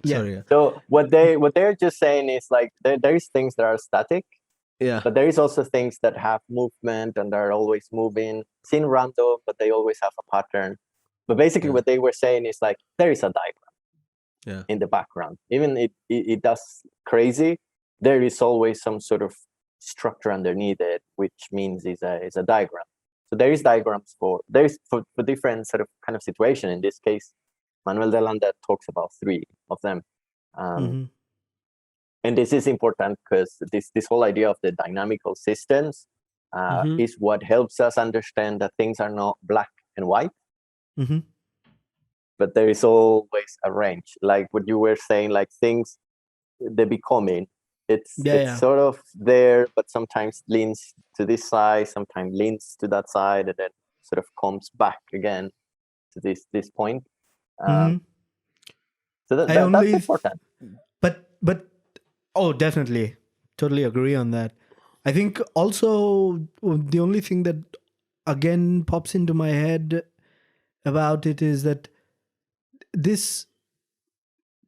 Sorry. Yeah. So what they're just saying is like there is things that are static, but there is also things that have movement and are always moving. Seem random, but they always have a pattern. But basically, what they were saying is like there is a diagram in the background. Even it does crazy, there is always some sort of structure underneath it, which means it's a diagram. So there is diagrams for different sort of kind of situation. In this case, Manuel de Landa talks about 3 of them. And this is important because this whole idea of the dynamical systems is what helps us understand that things are not black and white, but there is always a range. Like what you were saying, like things, the becoming, it's sort of there, but sometimes leans to this side, sometimes leans to that side, and then sort of comes back again to this point. So that's important. But oh, definitely, totally agree on that. I think also the only thing that again pops into my head about it is that this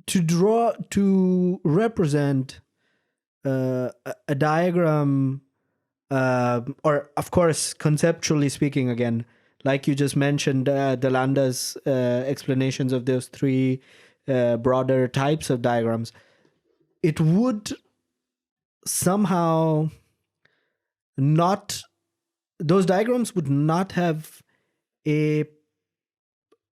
to represent a diagram, or of course conceptually speaking, again, like you just mentioned, Delanda's explanations of those 3 broader types of diagrams, it would somehow not, those diagrams would not have a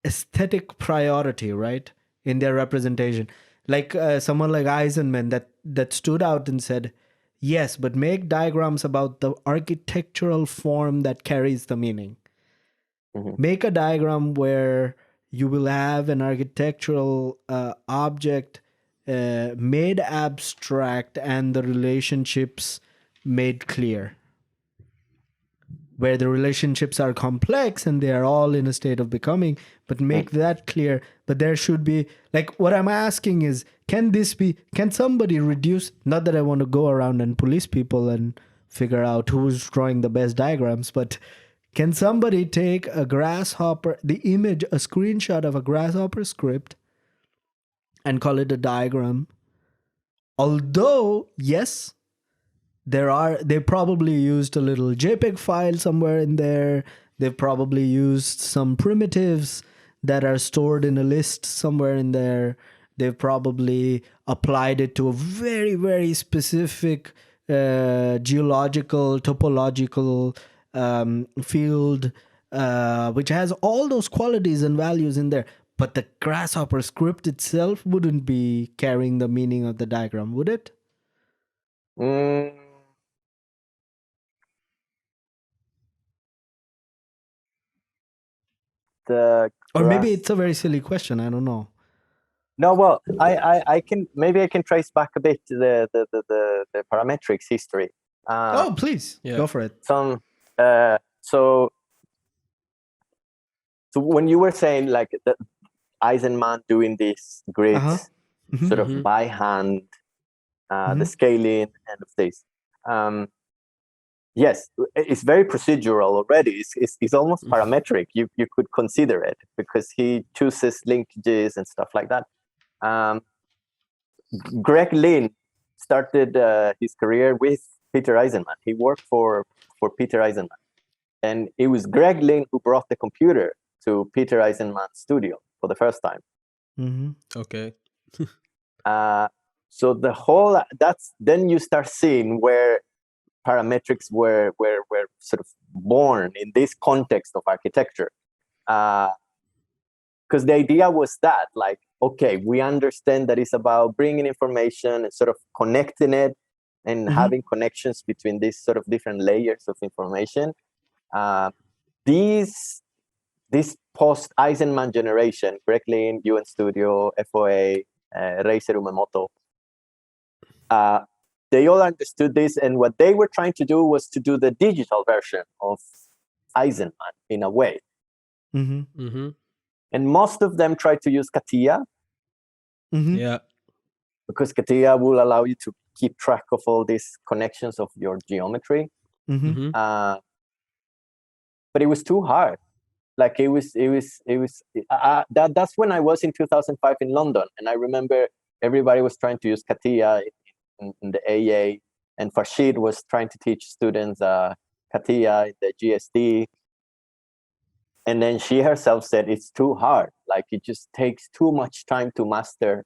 aesthetic priority, right, in their representation. Like someone like Eisenman that stood out and said, yes, but make diagrams about the architectural form that carries the meaning. Make a diagram where you will have an architectural object made abstract and the relationships made clear, where the relationships are complex and they are all in a state of becoming, but make that clear. But there should be, like, what I'm asking is, can somebody reduce, not that I want to go around and police people and figure out who's drawing the best diagrams, but can somebody take a Grasshopper, the image, a screenshot of a Grasshopper script and call it a diagram? Although, yes, they probably used a little JPEG file somewhere in there. They've probably used some primitives that are stored in a list somewhere in there. They've probably applied it to a very, very specific geological, topological field, which has all those qualities and values in there. But the Grasshopper script itself wouldn't be carrying the meaning of the diagram, would it? Or maybe it's a very silly question. I don't know. No, well, I can trace back a bit to the parametrics history. Oh, please, go for it. So when you were saying like the Eisenman doing these grids sort of by hand, the scaling and of this, yes, it's very procedural already. It's almost parametric. You could consider it because he chooses linkages and stuff like that. Greg Lynn started his career with Peter Eisenman. He worked for Peter Eisenman, and it was Greg Lynn who brought the computer to Peter Eisenman's studio for the first time. Okay. So the whole then you start seeing where parametrics were sort of born in this context of architecture, because the idea was that, like, okay, we understand that it's about bringing information and sort of connecting it and having connections between these sort of different layers of information. This post-Eisenman generation, Greg Lynn, UN Studio, FOA, Reiser Umemoto, they all understood this, and what they were trying to do was to do the digital version of Eisenman in a way. And most of them tried to use CATIA. Yeah. Because CATIA will allow you to keep track of all these connections of your geometry. But it was too hard. Like that's when I was in 2005 in London, and I remember everybody was trying to use CATIA in the AA, and Farshid was trying to teach students CATIA in the GSD. And then she herself said it's too hard. Like it just takes too much time to master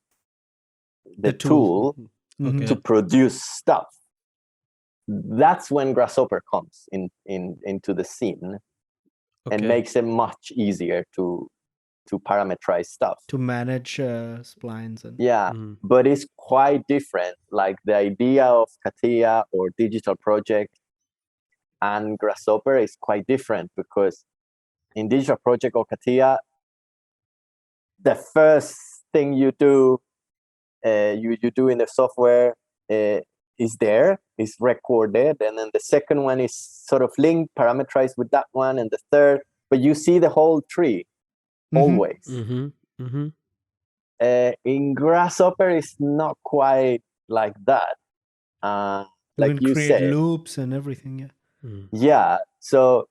the tool to produce stuff. That's when Grasshopper comes into the scene and makes it much easier to parameterize stuff, to manage splines and but it's quite different. Like the idea of CATIA or digital project and Grasshopper is quite different, because in digital project or CATIA, the first thing you do you do in the software is recorded, and then the second one is sort of linked, parameterized with that one, and the third, but you see the whole tree always. In Grasshopper, it's not quite like that. Like you create said, loops and everything. Yeah. So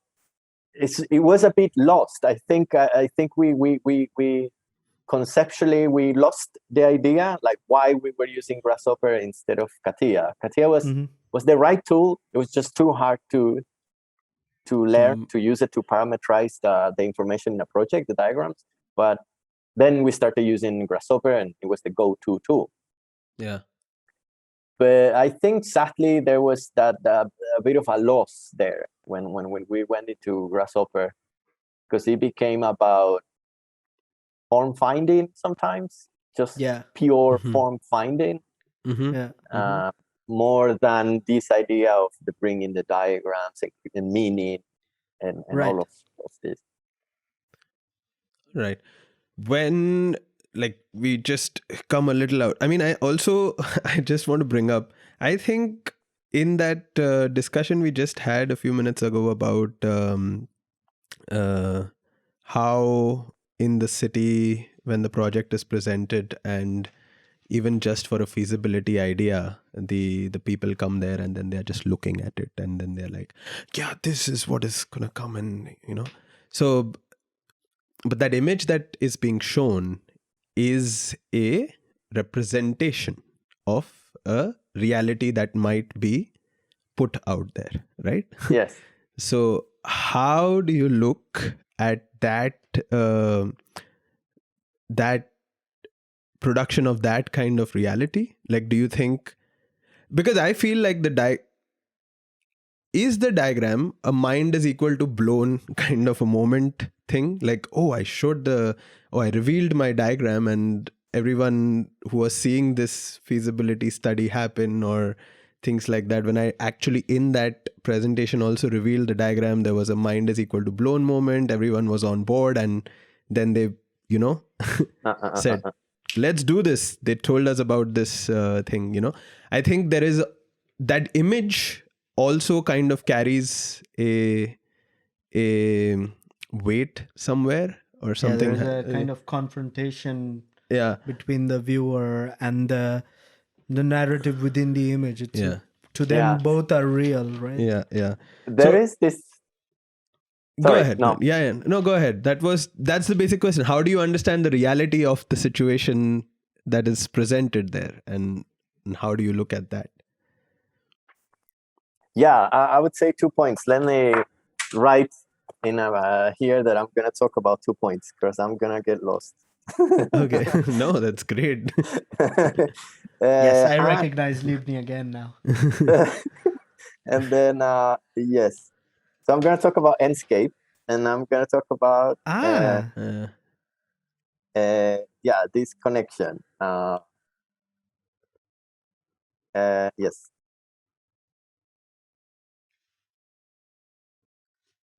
it was a bit lost. I think we conceptually we lost the idea, like why we were using Grasshopper instead of CATIA. CATIA was the right tool. It was just too hard to learn to use it to parameterize the information in a project, the diagrams. But then we started using Grasshopper, and it was the go-to tool. Yeah. But I think sadly there was that a bit of a loss there when we went into Grasshopper, because it became about form finding sometimes, just pure form finding, more than this idea of bringing the diagrams and meaning and all of this. Right. When like we just come a little out. I mean, I just want to bring up, I think in that discussion we just had a few minutes ago about how in the city when the project is presented, and even just for a feasibility idea, the people come there and then they're just looking at it, and then they're like, yeah, this is what is gonna come, and so, but that image that is being shown is a representation of a reality that might be put out there, right? Yes. So how do you look at that that production of that kind of reality? Like, do you think, because I feel like is the diagram a mind is equal to blown kind of a moment thing? Like, I revealed my diagram, and everyone who was seeing this feasibility study happen, or things like that, when I actually in that presentation also revealed the diagram, there was a mind is equal to blown moment. Everyone was on board, and then they said, let's do this. They told us about this thing. I think there is that image also kind of carries a weight somewhere or something. There's a kind of confrontation between the viewer and the narrative within the image. To them, both are real, right? There is this. Sorry, go ahead. No. No, go ahead. That's the basic question. How do you understand the reality of the situation that is presented there, and how do you look at that? Yeah, I would say 2 points. Let me write in here that I'm going to talk about 2 points, because I'm going to get lost. Okay. No, that's great. Yes, I recognize Libny again now. And then, yes. So I'm going to talk about Enscape, and I'm going to talk about this connection. Yes.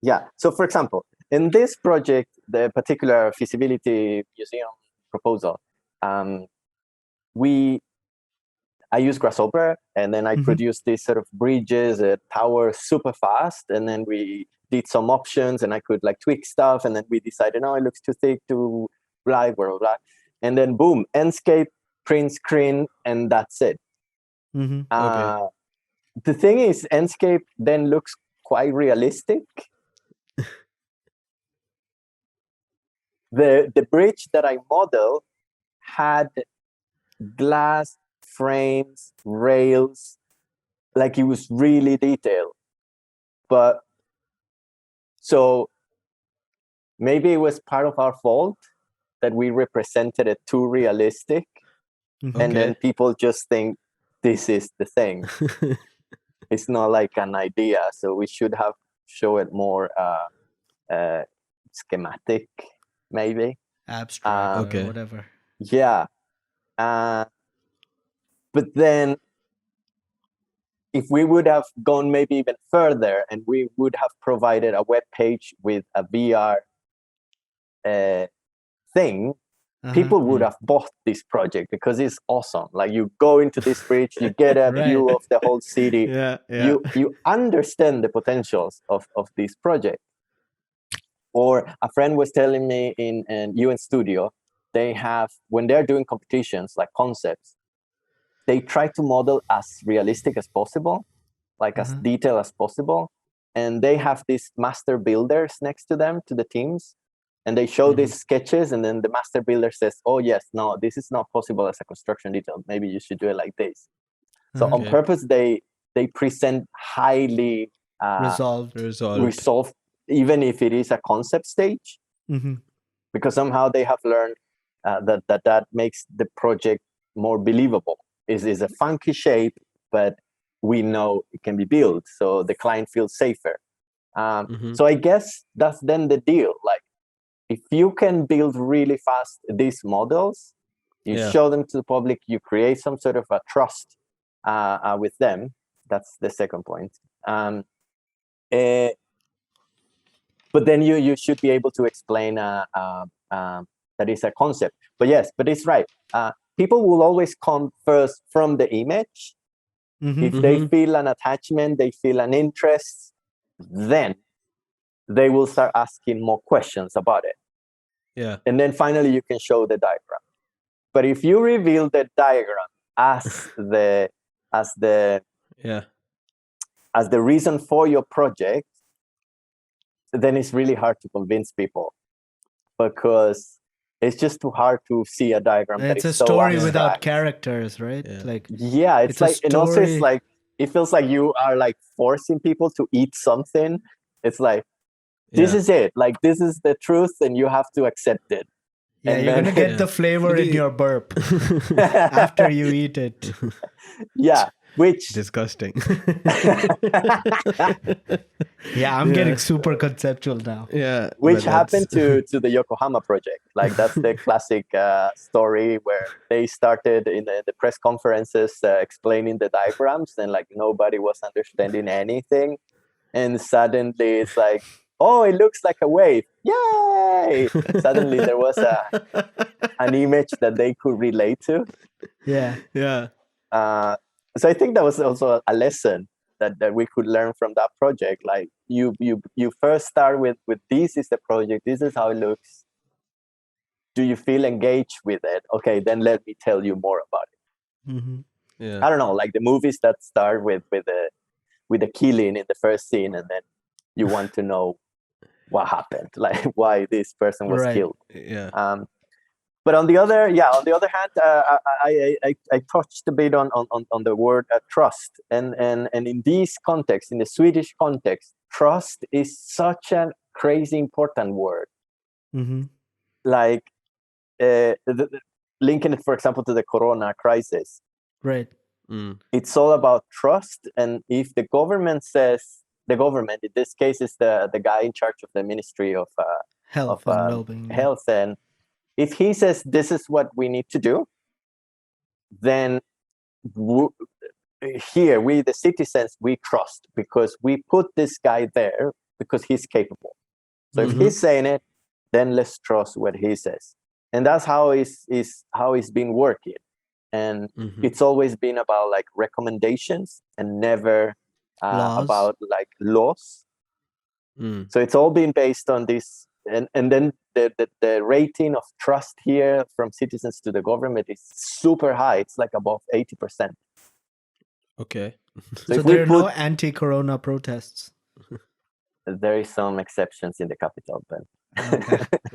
Yeah. So, for example, in this project, the particular feasibility museum proposal, I use Grasshopper, and then I produced these sort of bridges, towers super fast, and then we did some options, and I could like tweak stuff, and then we decided, no, it looks too thick, too blah, blah, blah. And then boom, Enscape, PrintScreen, and that's it. Okay. The thing is, Enscape then looks quite realistic. The bridge that I modeled had glass, frames, rails, like it was really detailed. But so maybe it was part of our fault that we represented it too realistic. And then people just think this is the thing. It's not like an idea. So we should have show it more schematic, maybe. Abstract or whatever. Yeah. But then if we would have gone maybe even further and we would have provided a web page with a VR thing, people would have bought this project because it's awesome. Like you go into this bridge, you get a view of the whole city. You understand the potentials of this project. Or a friend was telling me in UN Studio, they have, when they're doing competitions like concepts, they try to model as realistic as possible, like as detailed as possible. And they have these master builders next to them, to the teams. And they show these sketches, and then the master builder says, oh, yes, no, this is not possible as a construction detail. Maybe you should do it like this. So on purpose, they present highly resolved, even if it is a concept stage, because somehow they have learned that makes the project more believable. Is a funky shape, but we know it can be built, so the client feels safer. So I guess that's then the deal. Like, if you can build really fast these models, you show them to the public, you create some sort of a trust with them. That's the second point. But then you should be able to explain that is a concept. But yes, but it's right. People will always come first from the image. If they feel an attachment, they feel an interest, then they will start asking more questions about it. Yeah. And then finally you can show the diagram. But if you reveal the diagram as the reason for your project, then it's really hard to convince people, because it's just too hard to see a diagram. It's a story without characters, right? It's like, and also it's like, it feels like you are like forcing people to eat something. It's like, this is it. Like, this is the truth, and you have to accept it. Yeah, and you're going to get the flavor in your burp after you eat it. Yeah, which... Disgusting. Yeah, I'm getting super conceptual now. Yeah. Which happened to the Yokohama project. Like, that's the classic story where they started in the press conferences explaining the diagrams, and like nobody was understanding anything. And suddenly it's like, oh, it looks like a wave. Yay! Suddenly there was an image that they could relate to. Yeah. Yeah. So I think that was also a lesson that we could learn from that project. Like, you first start with this is the project, this is how it looks. Do you feel engaged with it? Okay, then let me tell you more about it. Yeah. I don't know, like the movies that start with the killing in the first scene, and then you want to know what happened, like why this person was killed. Yeah. But on the other hand, I touched a bit on the word trust, and in this context, in the Swedish context, trust is such a crazy important word. Like linking it, for example, to the Corona crisis. Right. It's all about trust, and if the government says, the government in this case is the guy in charge of the Ministry of Health and well-being. Health, and if he says this is what we need to do, then here we, the citizens, we trust, because we put this guy there because he's capable. So if he's saying it, then let's trust what he says, and that's how it's been working. And it's always been about like recommendations and never about like laws. So it's all been based on this, and then the rating of trust here from citizens to the government is super high. It's like above 80%. Okay. So there are no anti-corona protests. There is some exceptions in the capital, but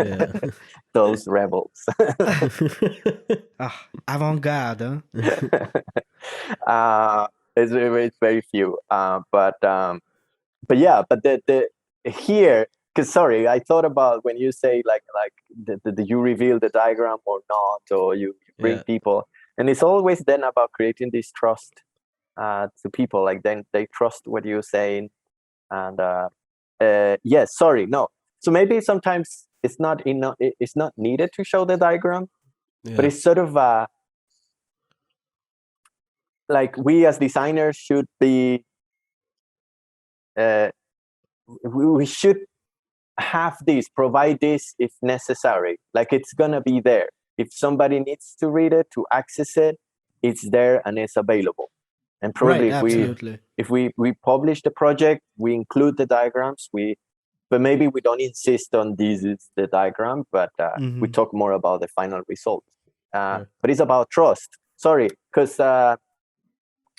okay. those rebels. Avant-garde, huh? It's very few. But yeah, but the here, because sorry, I thought about when you say like the you reveal the diagram or not, or you bring people, and it's always then about creating this trust to people. Like then they trust what you're saying, and yes, sorry, no. So maybe sometimes it's not it's not needed to show the diagram, but it's sort of like we as designers should be. We should have this, provide this if necessary. Like it's gonna be there. If somebody needs to read it, to access it, it's there and it's available. And probably if we publish the project, we include the diagrams. But maybe we don't insist on this is the diagram, but we talk more about the final result. But it's about trust. Sorry, because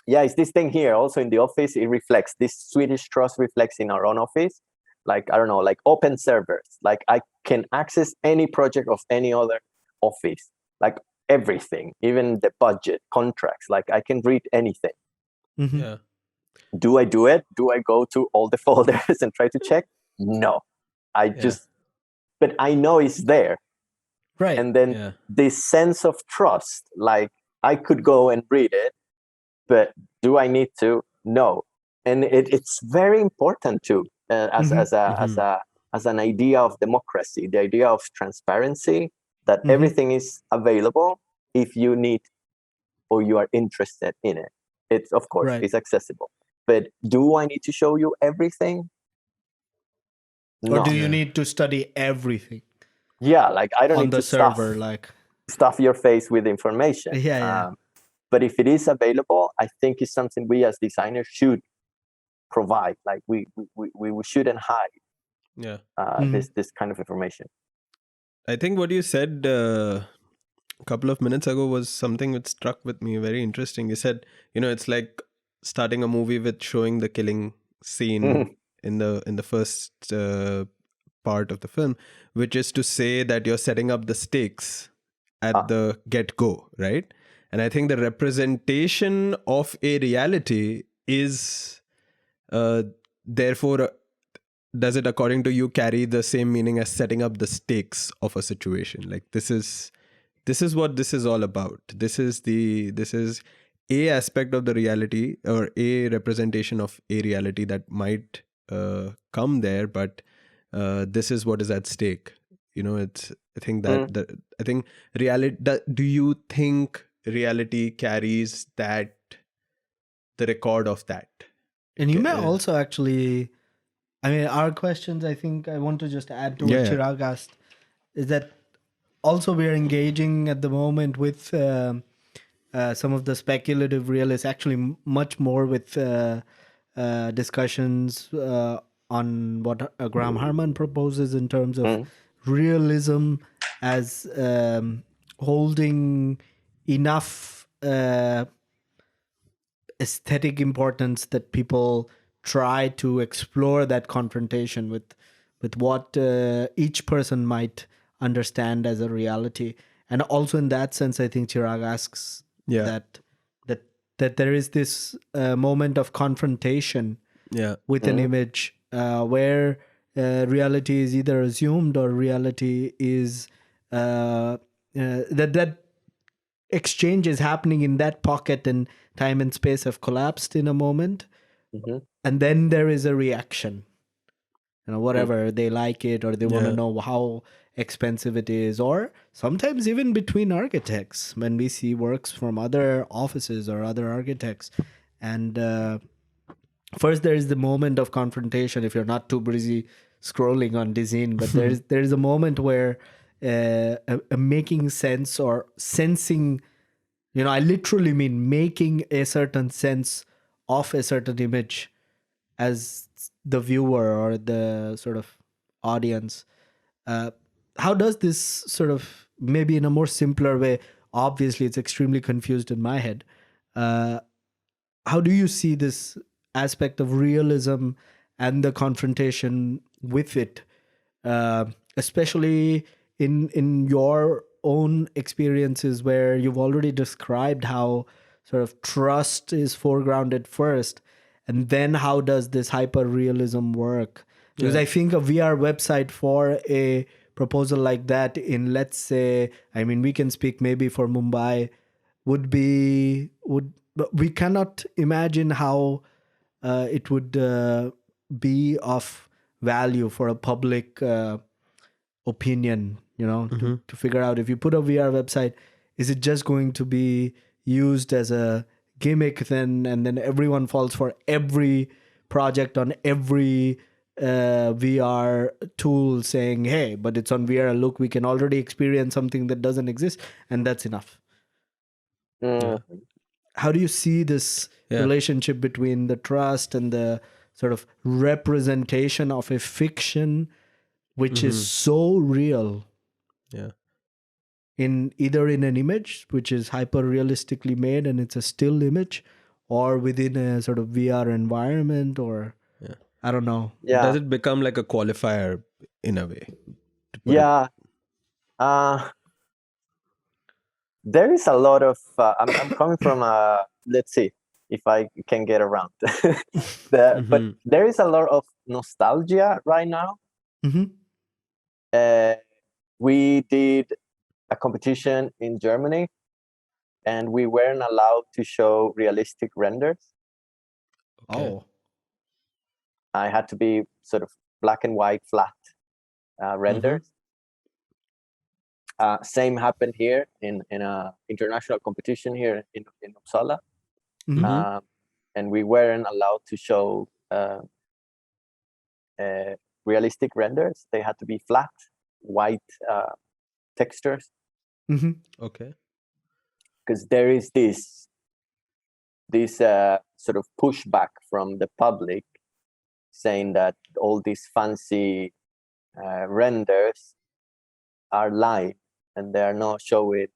it's this thing here. Also in the office, it reflects this Swedish trust reflects in our own office. Like, I don't know, like open servers. Like I can access any project of any other office, like everything, even the budget, contracts. Like I can read anything. Yeah. Do I do it? Do I go to all the folders and try to check? No. But I know it's there. Right. And then this sense of trust, like I could go and read it, but do I need to? No. And it's very important too. As an idea of democracy, the idea of transparency, that everything is available if you need or you are interested in it. It's of course it's accessible, but do I need to show you everything? No. Or do you need to study everything? Yeah, like I don't on need the to server, like stuff your face with information. But if it is available, I think it's something we as designers should provide. Like we shouldn't hide this kind of information. I think what you said a couple of minutes ago was something that struck with me, very interesting. You said, it's like starting a movie with showing the killing scene in the first part of the film, which is to say that you're setting up the stakes at the get-go, right? And I think the representation of a reality is therefore, does it, according to you, carry the same meaning as setting up the stakes of a situation? Like this is what this is all about. This is a aspect of the reality, or a representation of a reality that might come there, but this is what is at stake. It's, I think that I think reality. Do you think reality carries the record of that? And you may also actually, I mean, our questions, I think I want to just add to what Chirag asked, is that also we're engaging at the moment with some of the speculative realists, actually much more with discussions on what Graham Harman proposes in terms of realism as holding enough aesthetic importance that people try to explore that confrontation with what each person might understand as a reality. And also in that sense, I think Chirag asks that there is this moment of confrontation with an image where reality is either assumed or reality is that exchange is happening in that pocket, and time and space have collapsed in a moment. And then there is a reaction, whatever, they like it or they want to know how expensive it is, or sometimes even between architects when we see works from other offices or other architects. And first there is the moment of confrontation if you're not too busy scrolling on Design, but there's a moment where making sense or sensing, I literally mean making a certain sense of a certain image as the viewer or the sort of audience. How does this sort of, maybe in a more simpler way, obviously it's extremely confused in my head, how do you see this aspect of realism and the confrontation with it, especially in your own experiences where you've already described how sort of trust is foregrounded first, and then how does this hyper realism work? Because I think a VR website for a proposal like that in, let's say, I mean, we can speak maybe for Mumbai, we cannot imagine how it would be of value for a public opinion, to figure out, if you put a VR website, is it just going to be used as a gimmick then, and then everyone falls for every project on every VR tool saying, hey, but it's on VR, look, we can already experience something that doesn't exist, and that's enough. How do you see this relationship between the trust and the sort of representation of a fiction which is so real, in either in an image which is hyper realistically made and it's a still image, or within a sort of VR environment, or I don't know. Does it become like a qualifier in a way? There is a lot of I'm coming from let's see if I can get around but there is a lot of nostalgia right now. We did a competition in Germany, and we weren't allowed to show realistic renders. I had to be sort of black and white flat renders. Same happened here in a international competition here in Uppsala. And we weren't allowed to show realistic renders. They had to be flat, white textures. Okay. Because there is this sort of pushback from the public saying that all these fancy renders are live, and they are not showing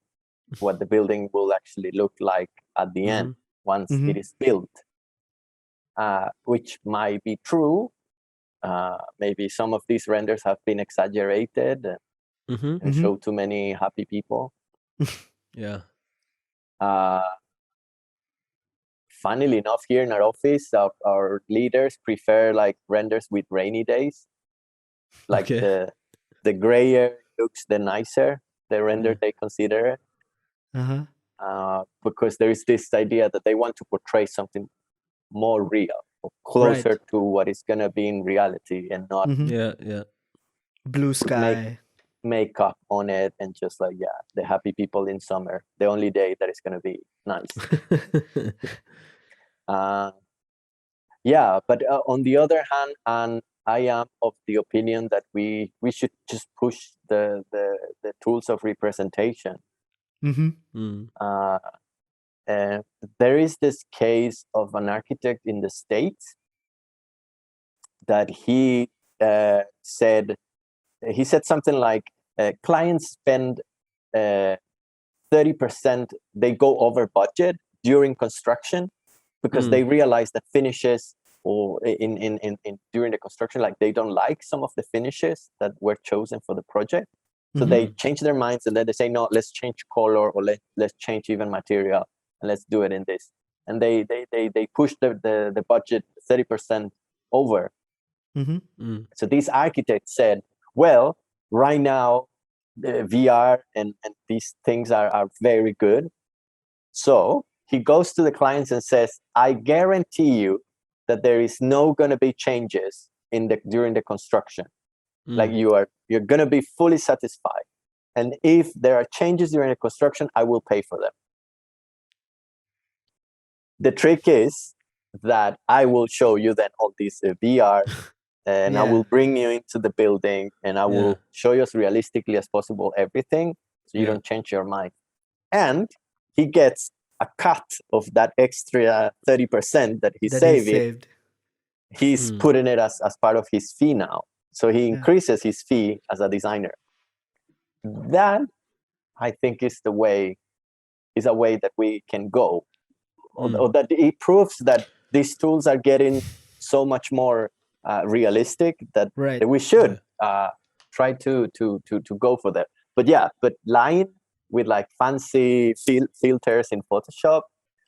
what the building will actually look like at the end once it is built, which might be true. Maybe some of these renders have been exaggerated and show too many happy people. Funnily enough, here in our office, our leaders prefer like renders with rainy days. Like the grayer looks, the nicer the render they consider. Because there is this idea that they want to portray something more real, or closer to what is going to be in reality, and not blue sky makeup on it, and just like the happy people in summer, the only day that is going to be nice. But on the other hand, and I am of the opinion that we should just push the tools of representation. There is this case of an architect in the States that he said something like clients spend 30%, they go over budget during construction because they realize that finishes, or in during the construction, like they don't like some of the finishes that were chosen for the project. So they change their minds, and then they say, no, let's change color, or let's change even material, and let's do it in this. And they push the budget 30% over. So these architects said, well, right now the VR and these things are very good. So he goes to the clients and says, I guarantee you that there is no going to be changes during the construction. Like you're going to be fully satisfied. And if there are changes during the construction, I will pay for them. The trick is that I will show you then all these VR, and I will bring you into the building, and I will show you as realistically as possible everything, so you don't change your mind. And he gets a cut of that extra 30% that he's saving. He's putting it as part of his fee now. So he increases his fee as a designer. That, I think, is a way that we can go. Or that it proves that these tools are getting so much more realistic that we should try to go for that. but line with like fancy filters in Photoshop,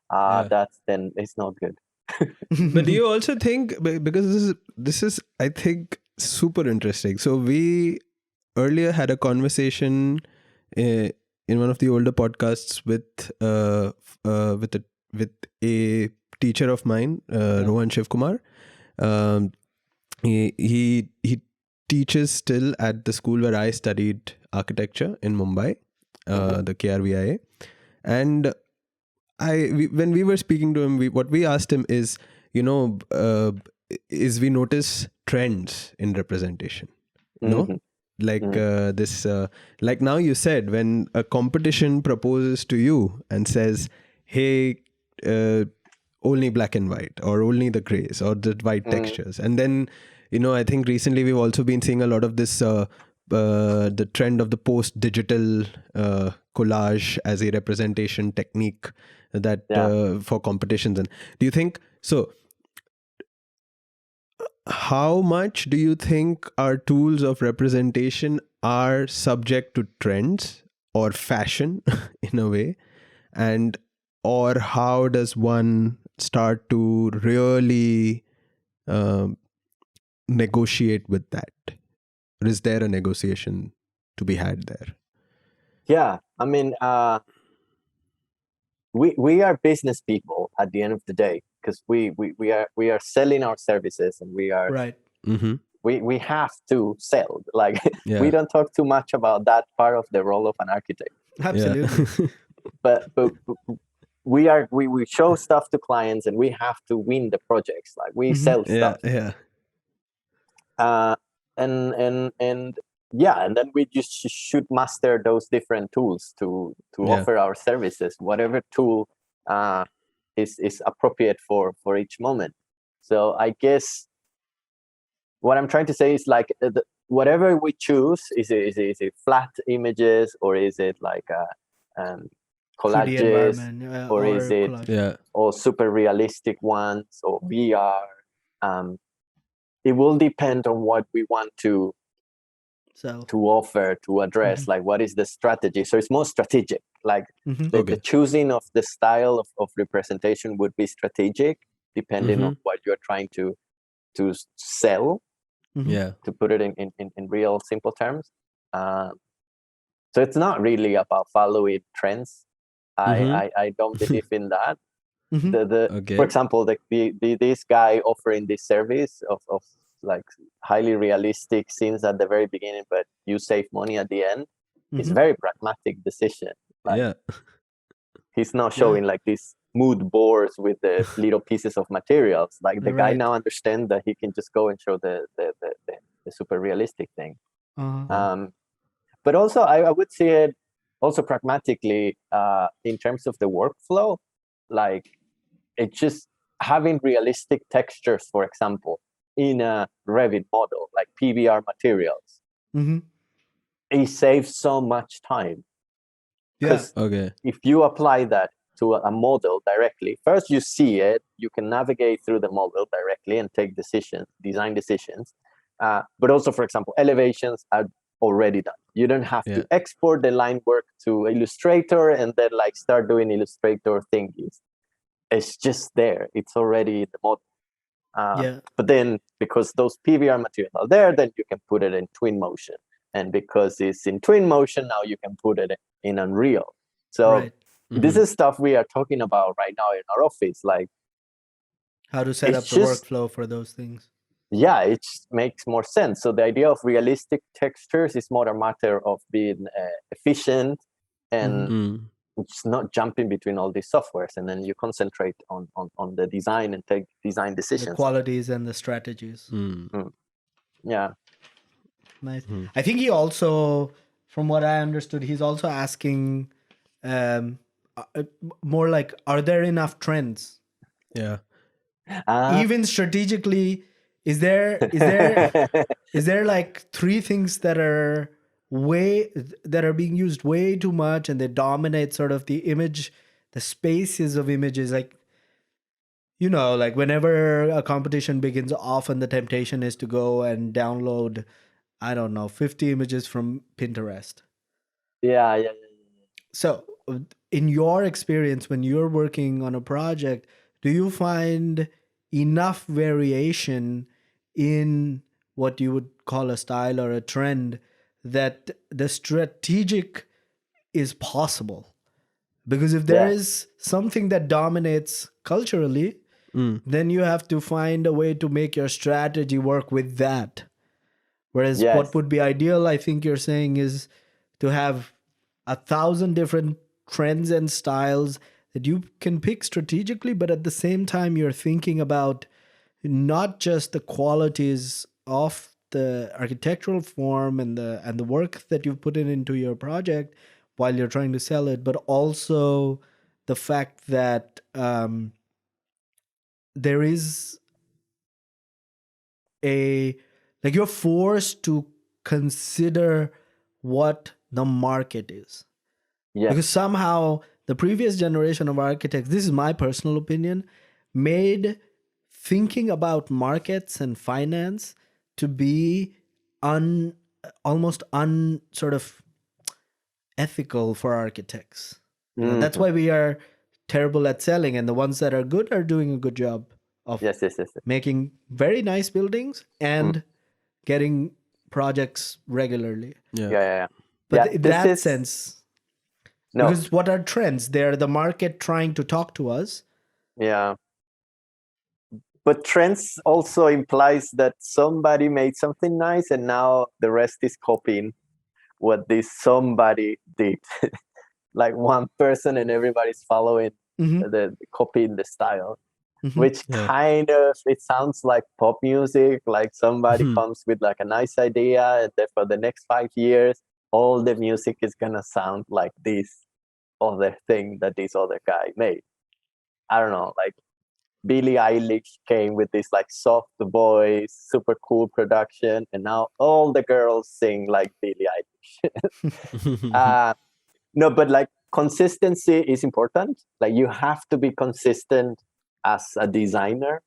that's then it's not good. But do you also think, because this is I think super interesting. So we earlier had a conversation in one of the older podcasts with a teacher of mine, Rohan Shivkumar. He teaches still at the school where I studied architecture in Mumbai, the KRVIA. And when we were speaking to him, what we asked him is, is we notice trends in representation. No? Like this, like now you said, when a competition proposes to you and says, hey, only black and white, or only the grays, or the white textures. And then, I think recently we've also been seeing a lot of this, the trend of the post-digital collage as a representation technique that for competitions. And do you think, so how much do you think our tools of representation are subject to trends or fashion in a way? And or how does one start to really negotiate with that? Or is there a negotiation to be had there? Yeah, I mean, we are business people at the end of the day, because we are selling our services, and we are right. We have to sell. Like we don't talk too much about that part of the role of an architect. Absolutely. but we show stuff to clients, and we have to win the projects. Like we sell stuff. And then we just should master those different tools to offer our services, whatever tool is appropriate for each moment. So I guess what I'm trying to say is like whatever we choose, is it flat images, or is it like collages, or is it or super realistic ones, or VR? It will depend on what we want to offer, to address, like what is the strategy. So it's more strategic, like the choosing of the style of representation would be strategic, depending on what you're trying to sell, to put it in real simple terms. So it's not really about following trends. I don't believe in that. For example, this guy offering this service of like highly realistic scenes at the very beginning, but you save money at the end. It's very pragmatic decision. Like, he's not showing like these mood boards with the little pieces of materials. Like the guy now understands that he can just go and show the super realistic thing. But also I would see it also pragmatically in terms of the workflow. Like it's just having realistic textures, for example, in a Revit model, like PBR materials. It saves so much time. Because if you apply that to a model directly, first you see it, you can navigate through the model directly and take design decisions. But also, for example, elevations are already done. You don't have to export the line work to Illustrator and then like start doing Illustrator thingies. It's just there. It's already the model. But then because those PBR materials are there, then you can put it in Twinmotion. And because it's in Twinmotion, now you can put it in Unreal. So this is stuff we are talking about right now in our office, like how to set up the workflow for those things. Yeah, it makes more sense. So the idea of realistic textures is more a matter of being efficient and just not jumping between all these softwares, and then you concentrate on the design and take design decisions. The qualities and the strategies. Yeah. Nice. I think he also, from what I understood, he's also asking more like, are there enough trends? Yeah. Even strategically, is there like three things that are being used way too much and they dominate sort of the image, the spaces of images? Like, like whenever a competition begins, often the temptation is to go and download, I don't know, 50 images from Pinterest. Yeah. So, in your experience, when you're working on a project, do you find enough variation in what you would call a style or a trend that the strategic is possible? Because if there is something that dominates culturally, then you have to find a way to make your strategy work with that. Whereas what would be ideal, I think you're saying, is to have 1,000 different trends and styles that you can pick strategically, but at the same time, you're thinking about not just the qualities of the architectural form and the work that you've put into your project while you're trying to sell it, but also the fact that there is like you're forced to consider what the market is. Because somehow the previous generation of architects, this is my personal opinion, made thinking about markets and finance to be almost sort of ethical for architects. That's why we are terrible at selling, and the ones that are good are doing a good job of making very nice buildings and getting projects regularly. But in that sense, because what are trends? They're the market trying to talk to us. Yeah. But trends also implies that somebody made something nice and now the rest is copying what this somebody did. Like one person and everybody's following the copying the style. Which kind of, it sounds like pop music, like somebody comes with like a nice idea, and then for the next 5 years, all the music is gonna sound like this other thing that this other guy made. I don't know, like Billie Eilish came with this like soft voice, super cool production, and now all the girls sing like Billie Eilish. No, but like consistency is important. Like you have to be consistent as a designer.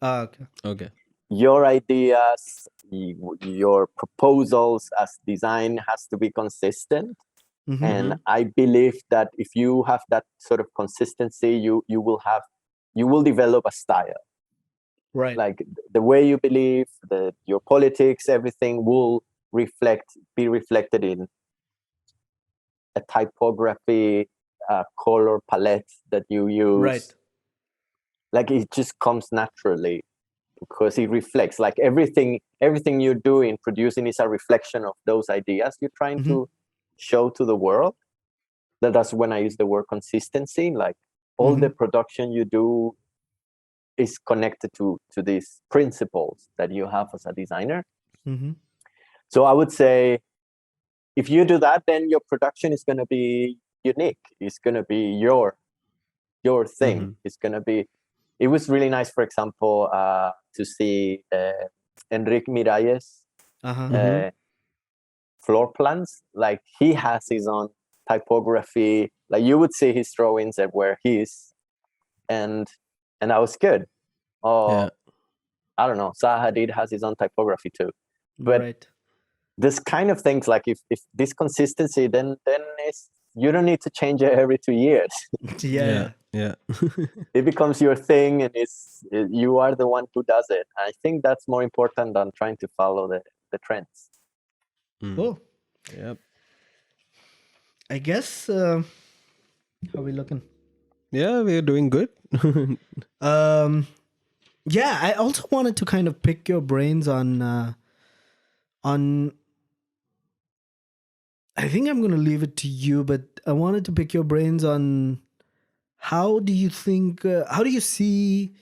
Okay. Your ideas, your proposals as design has to be consistent. And I believe that if you have that sort of consistency, you will develop a style. Right. Like the way you believe, your politics, everything will be reflected in a typography, color palette that you use. Right. Like it just comes naturally because it reflects, like everything you do in producing is a reflection of those ideas you're trying to show to the world. That's when I use the word consistency. Like all the production you do is connected to these principles that you have as a designer. So I would say if you do that, then your production is going to be unique. It's going to be your thing. It's going to be. It was really nice, for example, to see Enrique Miralles' floor plans. Like he has his own typography. Like you would see his drawings at where he is, and that was good. I don't know. Zaha Hadid has his own typography too, but this kind of things, like if this consistency, then you don't need to change it every 2 years. Yeah. It becomes your thing, and you are the one who does it. I think that's more important than trying to follow the trends. Cool. Yep. I guess how are we looking? Yeah, we're doing good. Yeah, I also wanted to kind of pick your brains on I think I'm going to leave it to you, but I wanted to pick your brains on how do you see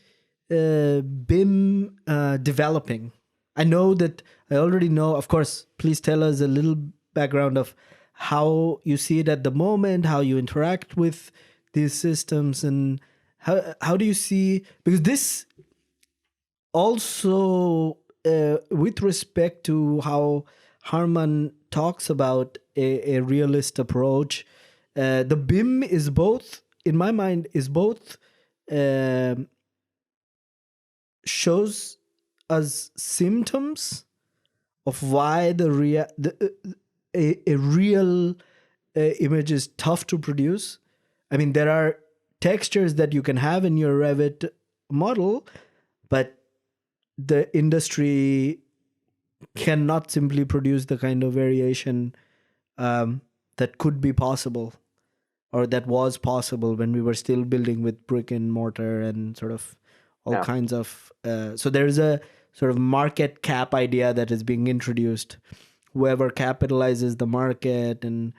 BIM developing? I know that I already know, of course, please tell us a little background of how you see it at the moment, how you interact with these systems, and how do you see, because this also with respect to how Harman talks about a realist approach, the BIM is both, in my mind, shows us symptoms of why a real image is tough to produce. I mean, there are textures that you can have in your Revit model, but the industry cannot simply produce the kind of variation that could be possible, or that was possible when we were still building with brick and mortar and sort of all kinds of. So there's a sort of market cap idea that is being introduced. Whoever capitalizes the market and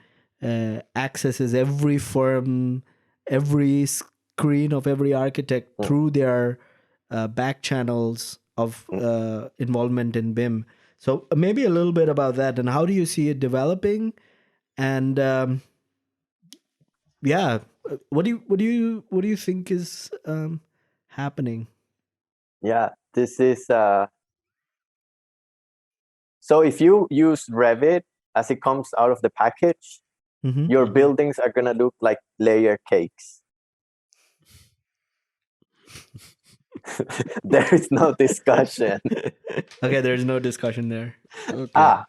accesses every firm, every screen of every architect through their back channels of involvement in BIM. So maybe a little bit about that, and how do you see it developing? And what do you think is happening? Yeah, this is so if you use Revit as it comes out of the package, your buildings are gonna look like layer cakes. There is no discussion. Okay, there's no discussion there. Okay.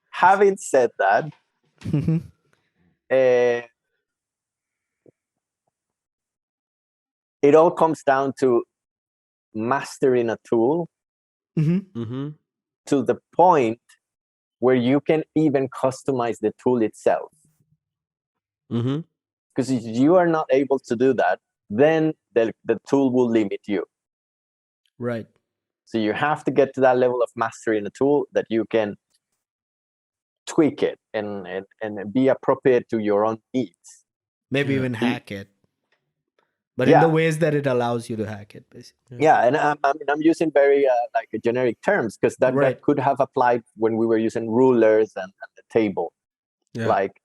Having said that, it all comes down to mastering a tool to the point where you can even customize the tool itself. Because if you are not able to do that, then the tool will limit you. Right. So you have to get to that level of mastering a tool that you can tweak it and be appropriate to your own needs. Maybe even hack it. But in the ways that it allows you to hack it, basically. Yeah, and I'm using very like generic terms, because that could have applied when we were using rulers and the table. Yeah. Like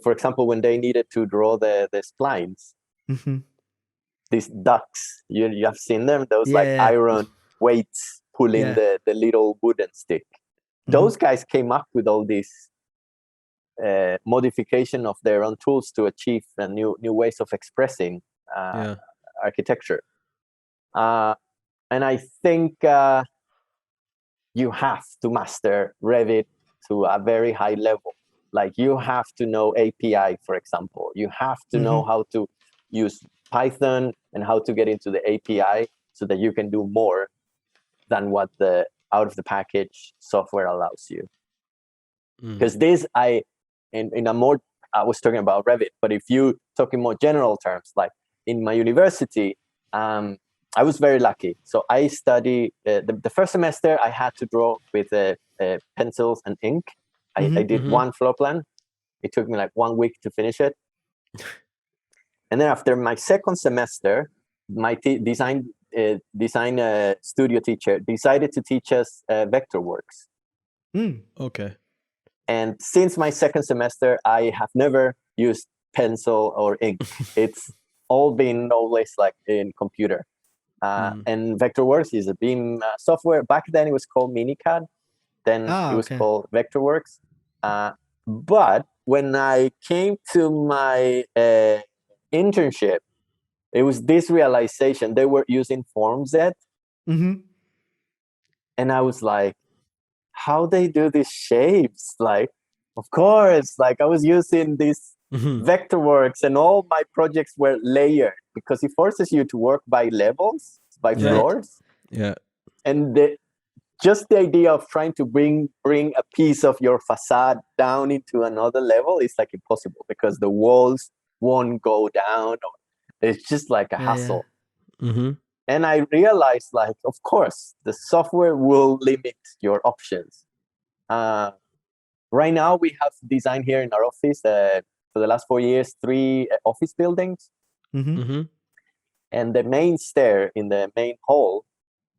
for example, when they needed to draw the splines, these ducks, you have seen them, those iron weights pulling the little wooden stick. Those guys came up with all these modification of their own tools to achieve new ways of expressing architecture. And I think you have to master Revit to a very high level. Like you have to know API, for example. You have to know how to use Python and how to get into the API so that you can do more than what the out of the package software allows you. Because this, I was talking about Revit, but if you talk in more general terms, like in my university, I was very lucky. So I studied the first semester. I had to draw with pencils and ink. I did one floor plan. It took me like 1 week to finish it. And then after my second semester, my design studio teacher decided to teach us Vectorworks. Okay. And since my second semester, I have never used pencil or ink. It's all been always like in computer. And Vectorworks is a BIM software. Back then it was called MiniCAD. Then it was called Vectorworks. But when I came to my internship, it was this realization. They were using FormZ. And I was like, how they do these shapes? Like, of course, like I was using this Vectorworks, and all my projects were layered because it forces you to work by levels, by floors. Yeah. And just the idea of trying to bring a piece of your facade down into another level is like impossible, because the walls won't go down. It's just like a hassle. And I realized, like, of course, the software will limit your options. Right now, we have designed here in our office for the last 4 years, 3 office buildings. And the main stair in the main hall,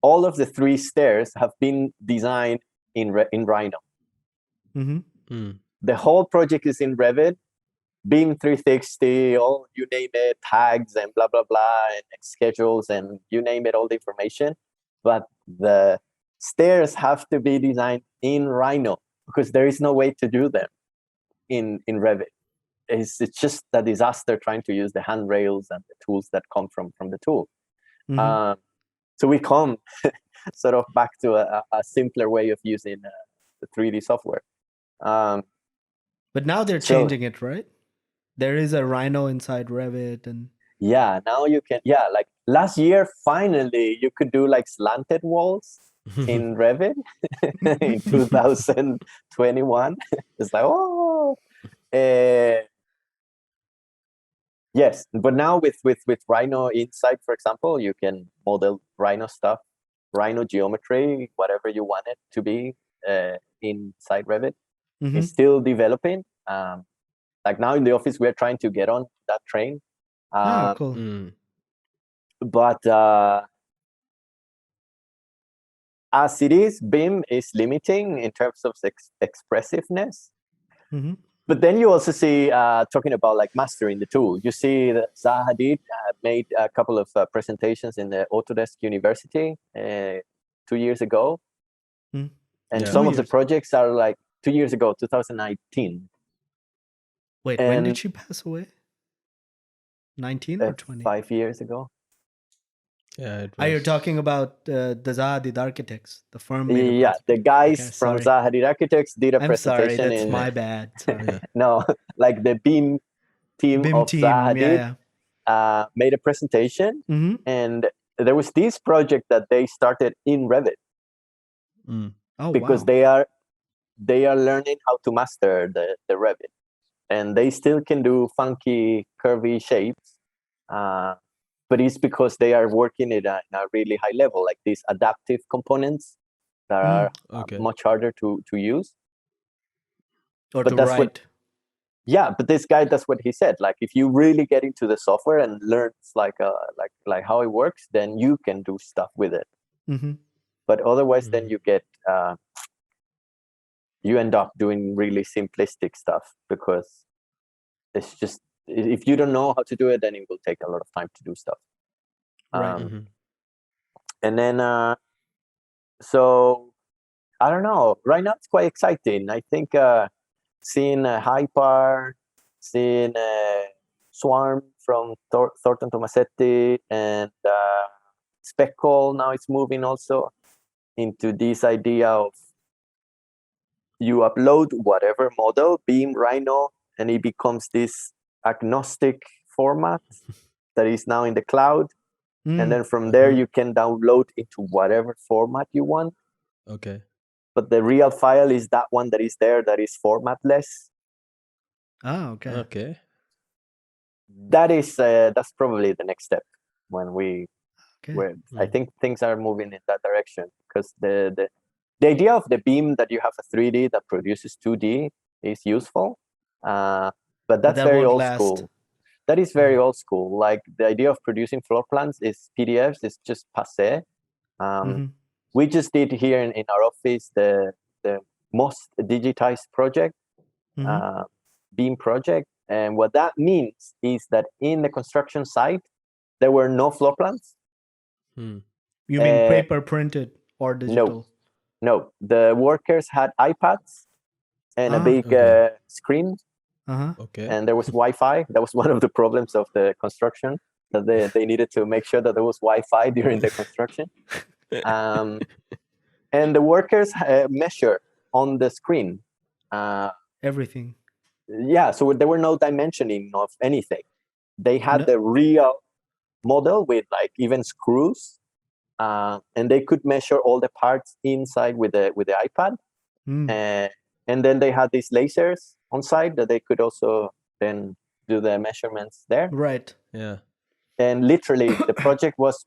all of the 3 stairs have been designed in Rhino. The whole project is in Revit, BIM 360, all, you name it, tags and blah, blah, blah, and schedules and you name it, all the information. But the stairs have to be designed in Rhino because there is no way to do them in Revit. It's just a disaster trying to use the handrails and the tools that come from the tool. So we come sort of back to a simpler way of using the 3D software. But now they're changing it, right? There is a Rhino inside Revit, and yeah, now you can. Yeah, like last year, finally you could do like slanted walls in Revit in 2021. It's like, oh, yes. But now with Rhino inside, for example, you can model Rhino stuff, Rhino geometry, whatever you want it to be inside Revit. It's still developing. Like now in the office, we're trying to get on that train. Cool. But as it is, BIM is limiting in terms of expressiveness. But then you also see, talking about like mastering the tool, you see that Zaha Hadid made a couple of presentations in the Autodesk University 2 years ago. And some of the projects are like 2 years ago, 2019. Wait, when did she pass away? 19 or 20? 5 years ago. Yeah. You're talking about the Zaha Hadid architects, the firm. Yeah, the guys from Zaha Hadid Architects did a presentation. Sorry, that's my bad. Sorry. No, like the BIM team of Zaha Hadid made a presentation, and there was this project that they started in Revit. Because they are learning how to master the Revit, and they still can do funky curvy shapes, but it's because they are working at a really high level, like these adaptive components that are much harder to use or to write. But this guy, that's what he said. Like, if you really get into the software and learn like how it works, then you can do stuff with it. But otherwise, then you get you end up doing really simplistic stuff, because it's just, if you don't know how to do it, then it will take a lot of time to do stuff. And then so I don't know, right now it's quite exciting. I think seeing Hypar, seeing Swarm from Thornton Tomasetti, and Speckle, now it's moving also into this idea of you upload whatever model, BIM, Rhino, and it becomes this agnostic format that is now in the cloud. And then from there, you can download into whatever format you want. But the real file is that one that is there, that is formatless. Okay. That's probably the next step when where I think things are moving in that direction, because the idea of the BIM that you have a 3D that produces 2D is useful, but that's very old school. That is very old school. Like, the idea of producing floor plans is PDFs is just passé. We just did here in our office the most digitized project, BIM project, and what that means is that in the construction site there were no floor plans. You mean paper printed or digital? No, the workers had iPads and a big screen. And there was Wi-Fi. That was one of the problems of the construction, that they needed to make sure that there was Wi-Fi during the construction. And the workers measure on the screen everything. Yeah, so there were no dimensioning of anything. They had the real model with like even screws, and they could measure all the parts inside with the iPad. And then they had these lasers on site that they could also then do the measurements there. Right. Yeah. And literally the project was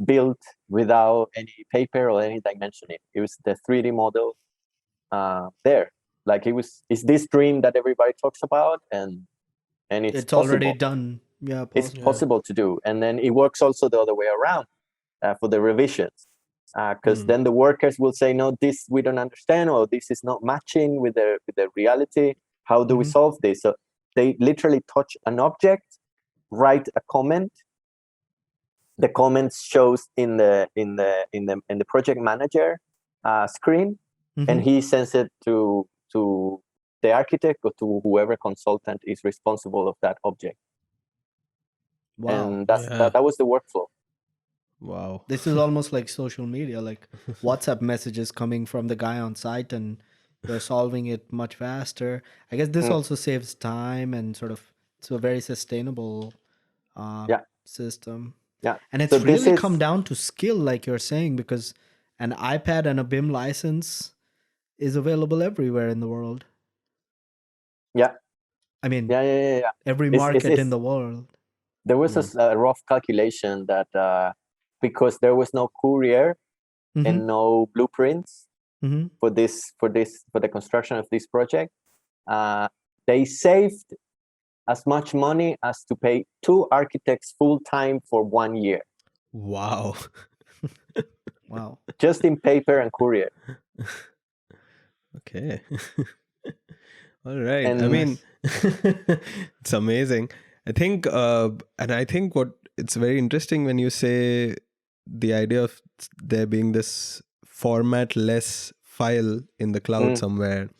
built without any paper or any dimensioning. It was the 3D model there. Like, it's this dream that everybody talks about, and it's already done. Yeah, it's possible to do. And then it works also the other way around for the revisions. Because then the workers will say, no, this we don't understand, or this is not matching with the reality. How do we solve this? So they literally touch an object, write a comment. The comment shows in the project manager screen, and he sends it to the architect or to whoever consultant is responsible of that object. Wow. And that was the workflow. Wow. This is almost like social media, like WhatsApp messages coming from the guy on site, and You're solving it much faster. I guess this also saves time and sort of it's a very sustainable system. Yeah. And it's really come down to skill, like you're saying, because an iPad and a BIM license is available everywhere in the world. Yeah. I mean, yeah. Every market in the world. There was a rough calculation that because there was no courier and no blueprints for the construction of this project, they saved as much money as to pay 2 architects full time for 1 year. Wow. Wow. Just in paper and courier. Okay. All right. I mean, it's amazing. I think, and I think it's very interesting when you say the idea of there being this format-less file in the cloud somewhere.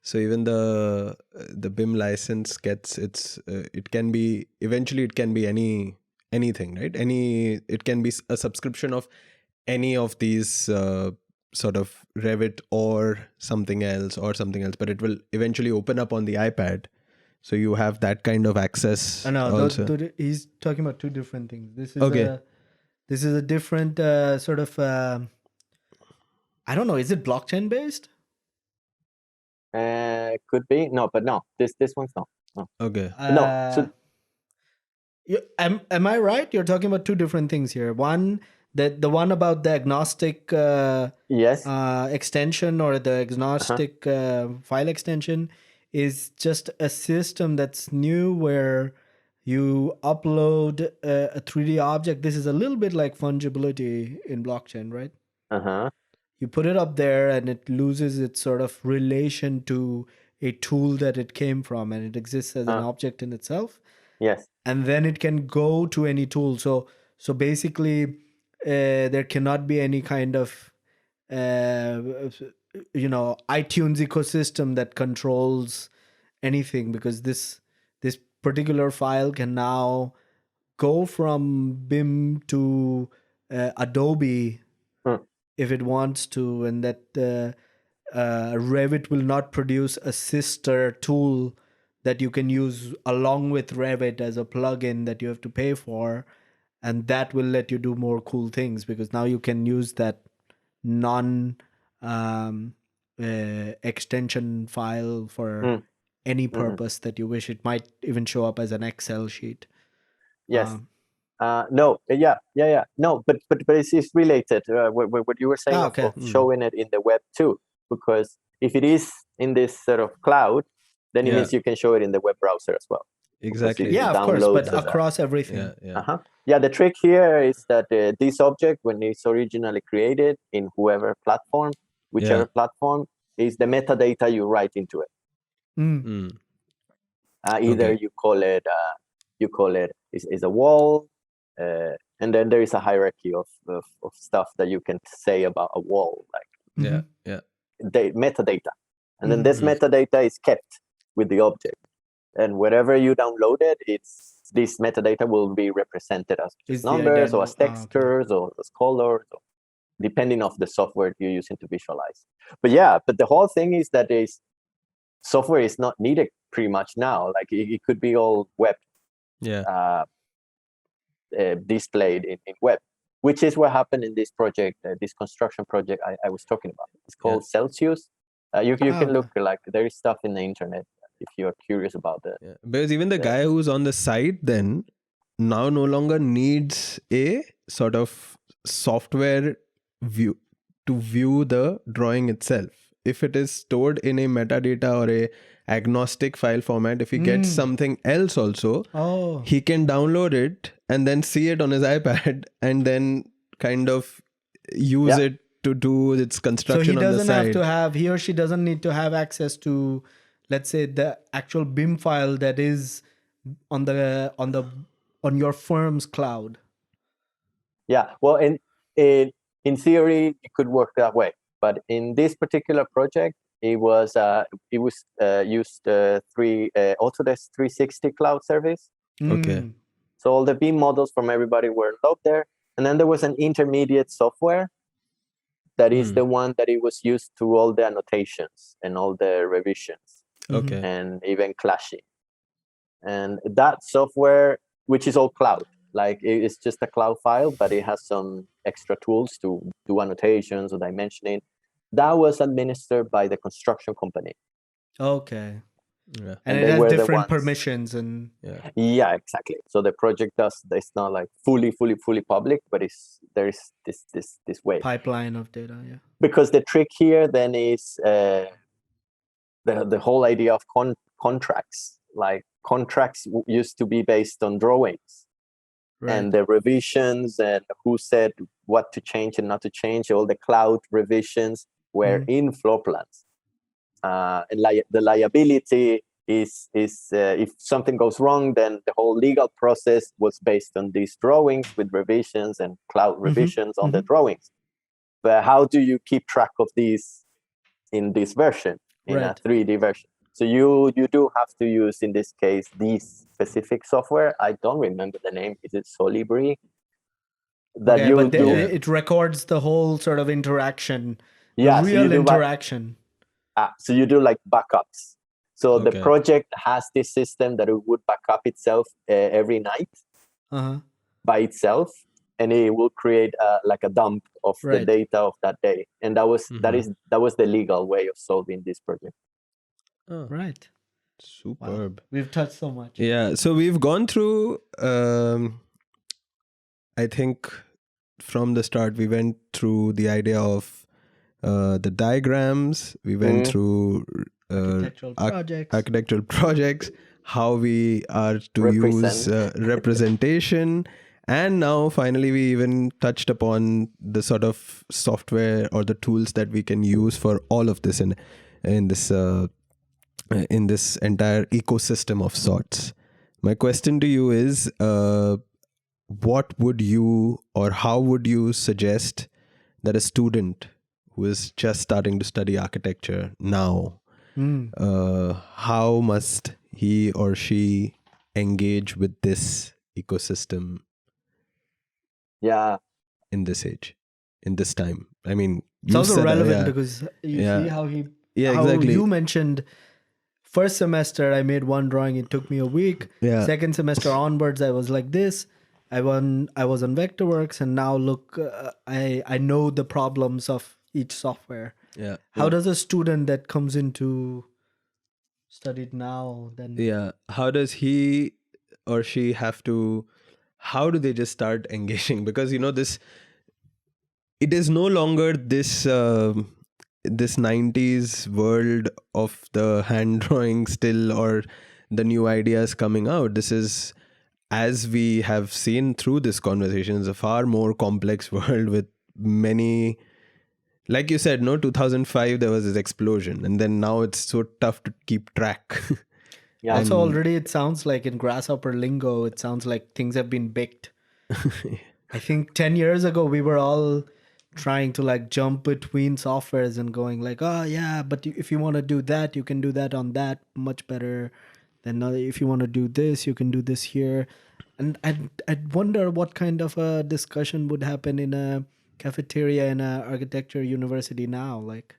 So even the BIM license gets it can be anything, right? It can be a subscription of any of these sort of Revit or something else, but it will eventually open up on the iPad. So you have that kind of access. Also. He's talking about two different things. This is a different sort of. I don't know. Is it blockchain based? Could be. No, but no. This one's not. No. Okay. No. So, am I right? You're talking about two different things here. One, the one about the agnostic extension or the agnostic file extension is just a system that's new where you upload a 3D object. This is a little bit like fungibility in blockchain, right? You put it up there and it loses its sort of relation to a tool that it came from, and it exists as an object in itself. Yes. And then it can go to any tool. So basically, there cannot be any kind of iTunes ecosystem that controls anything, because this particular file can now go from BIM to Adobe if it wants to, and that Revit will not produce a sister tool that you can use along with Revit as a plugin that you have to pay for, and that will let you do more cool things, because now you can use that non extension file for any purpose that you wish. It might even show up as an Excel sheet. Yes. No. Yeah. No, but it's related. What you were saying of showing it in the web too, because if it is in this sort of cloud, then it means you can show it in the web browser as well. Exactly. Yeah, of course, but across everything. Yeah. The trick here is that this object, when it's originally created in whichever platform, is the metadata you write into it. Either you call it is a wall, and then there is a hierarchy of stuff that you can say about a wall, like metadata, and then this metadata is kept with the object, and wherever you download it, this metadata will be represented as numbers or as textures or as colors, or depending on the software you're using to visualize. But the whole thing is that software is not needed pretty much now. Like it could be all web displayed in web, which is what happened in this project, this construction project I was talking about. It's called Celsius. You can look, like there is stuff in the internet if you're curious about that. Because even the guy who's on the site then now no longer needs a sort of software view to view the drawing itself. If it is stored in a metadata or a agnostic file format, if he gets something else also, he can download it and then see it on his iPad and then kind of use it to do its construction on the side. So he or she doesn't need to have access to, let's say, the actual BIM file that is on your firm's cloud. Yeah, well, in theory, it could work that way. But in this particular project, it was used Autodesk 360 cloud service. Okay. So all the BIM models from everybody were loaded there, and then there was an intermediate software that is the one that it was used to all the annotations and all the revisions. Okay. And even clashing. And that software, which is all cloud, like it's just a cloud file, but it has some extra tools to do annotations or dimensioning. That was administered by the construction company. Okay. Yeah. And they it has were the different ones- permissions and Yeah, exactly. So the project it's not like fully public, but there's this way. pipeline of data. Yeah. Because the trick here then is the whole idea of contracts. Like contracts used to be based on drawings. Right. And the revisions and who said what to change and not to change, all the cloud revisions were in floor plans. And the liability is if something goes wrong, then the whole legal process was based on these drawings with revisions and cloud revisions on the drawings. But how do you keep track of these in this version, in a 3D version? So you do have to use, in this case, this specific software. I don't remember the name. Is it Solibri? But it records the whole sort of interaction, the real interaction. So you do like backups. So the project has this system that it would back up itself every night by itself, and it will create like a dump of the data of that day. And that was the legal way of solving this project. Oh. Right. Superb. Wow. We've touched so much. Yeah. So we've gone through, I think from the start, we went through the idea of the diagrams. We went through architectural projects, how we are to use representation. And now finally, we even touched upon the sort of software or the tools that we can use for all of this in this entire ecosystem of sorts. My question to you is, what would you or how would you suggest that a student who is just starting to study architecture now, how must he or she engage with this ecosystem? Yeah. In this age, in this time. I mean, it's also relevant because you see how exactly. You mentioned first semester I made one drawing, it took me a week. Second semester onwards I was like this. I was on Vectorworks, and now look, I know the problems of each software. Yeah. How does a student that comes into studied now then? Yeah. How does he or she have to? How do they just start engaging? Because this, it is no longer this this 90s world of the hand drawing still or the new ideas coming out. This is, as we have seen through this conversation, is a far more complex world with many, like you said, 2005 there was this explosion, and then now it's so tough to keep track. Yeah. Also, already it sounds like in Grasshopper lingo, it sounds like things have been baked. I think 10 years ago, we were all trying to like jump between softwares and going like, oh yeah, but if you want to do that, you can do that on that much better. Then if you want to do this, you can do this here. And I'd wonder what kind of a discussion would happen in a cafeteria in a architecture university now, like.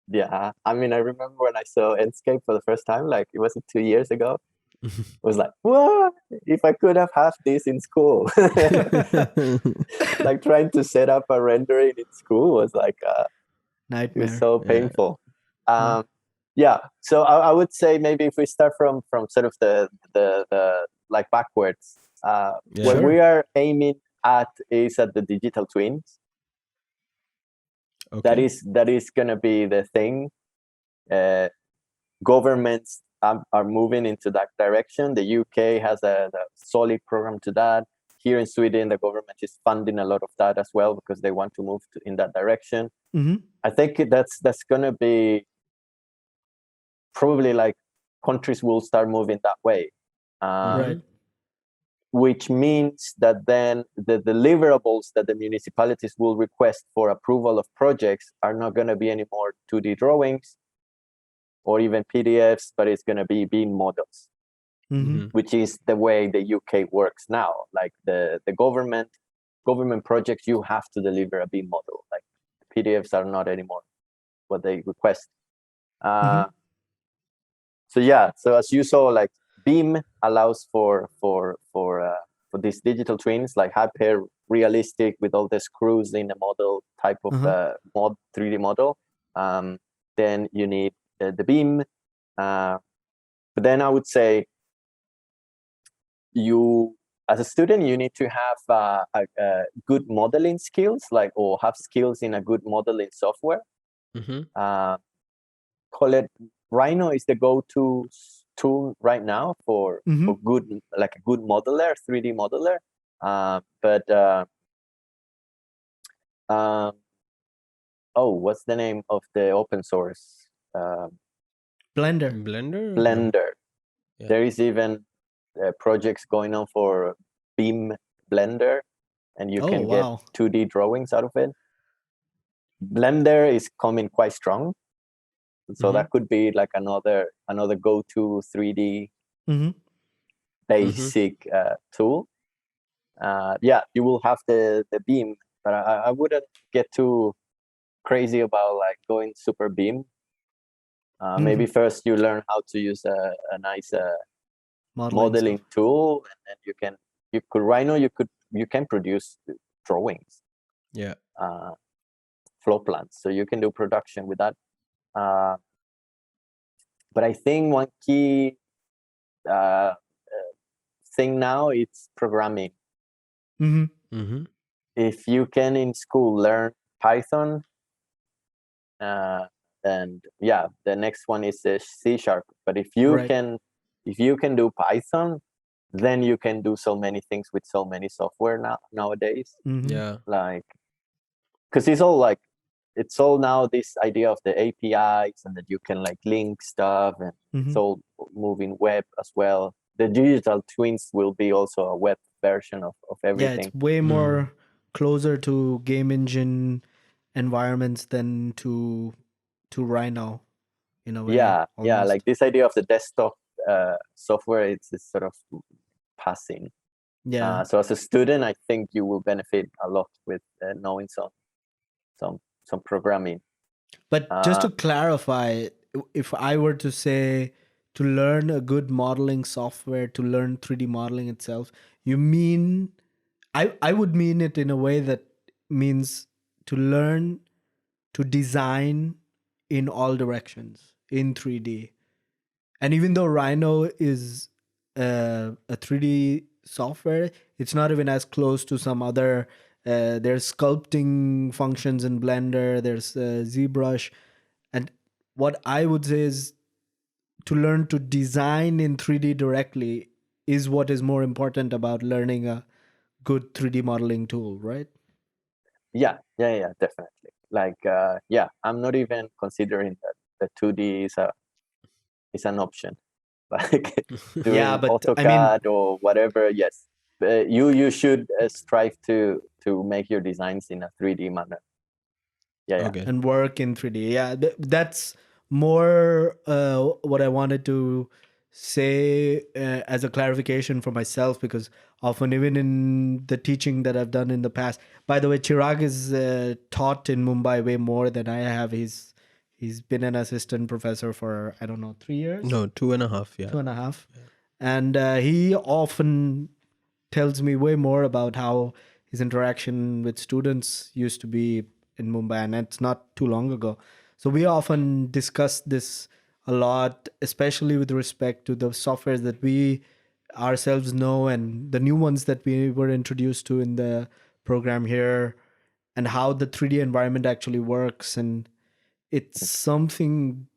Yeah, I mean, I remember when I saw Enscape for the first time, like it was 2 years ago. I was like, what? If I could have had this in school. Like trying to set up a rendering in school was like nightmare. It was so painful. Yeah. So I would say maybe if we start from sort of the like backwards, what we are aiming at is at the digital twins. Okay. That is going to be the thing. Governments are moving into that direction. The UK has a solid program to that. Here in Sweden, the government is funding a lot of that as well because they want to move in that direction. I think that's going to be probably like countries will start moving that way. Right. Which means that then the deliverables that the municipalities will request for approval of projects are not going to be any more 2D drawings or even PDFs, but it's going to be BIM models, which is the way the UK works now. Like the government government projects, you have to deliver a BIM model. Like PDFs are not anymore what they request. So yeah, so as you saw, like BIM allows for these digital twins, like hyper realistic with all the screws in a model type of 3D model. Then you need the BIM. But then I would say you, as a student, you need to have good modeling skills, like, or have skills in a good modeling software. Call it Rhino is the go-to tool right now for good, like a good modeler, 3D modeler. What's the name of the open source? Blender. Yeah. There is even projects going on for BIM Blender, and you can get 2D drawings out of it. Blender is coming quite strong. So that could be like another go-to 3D basic tool. You will have the BIM, but I wouldn't get too crazy about like going super BIM. Maybe first you learn how to use a nice modeling tool, and then you can produce drawings. Yeah. Floor plans, so you can do production with that. But I think one key thing now it's programming. If you can in school learn Python, and the next one is C#. But if you can do Python, then you can do so many things with so many software nowadays. Yeah, like because it's all now this idea of the APIs, and that you can like link stuff, and it's all moving web as well. The digital twins will be also a web version of everything. Yeah, it's way more closer to game engine environments than to Rhino in a way. Yeah, almost. like this idea of the desktop software, it's sort of passing. Yeah. So as a student, I think you will benefit a lot with knowing some programming. But just to clarify, if I were to say to learn a good modeling software, to learn 3D modeling itself, you mean, I would mean it in a way that means to learn to design in all directions in 3D. And even though Rhino is a 3D software, it's not even as close to some other. There's sculpting functions in Blender. There's ZBrush, and what I would say is to learn to design in 3D directly is what is more important about learning a good 3D modeling tool, right? Yeah, definitely. Like, I'm not even considering that the 2D is an option. Like doing AutoCAD or whatever. Yes, you should strive to make your designs in a 3D manner. Okay. And work in 3D. Yeah, that's more what I wanted to say as a clarification for myself, because often even in the teaching that I've done in the past, by the way, Chirag is taught in Mumbai way more than I have. He's been an assistant professor for, I don't know, 3 years? No, 2.5. Yeah. 2.5. Yeah. And he often tells me way more about how his interaction with students used to be in Mumbai, and it's not too long ago. So we often discuss this a lot, especially with respect to the softwares that we ourselves know and the new ones that we were introduced to in the program here, and how the 3D environment actually works. And it's something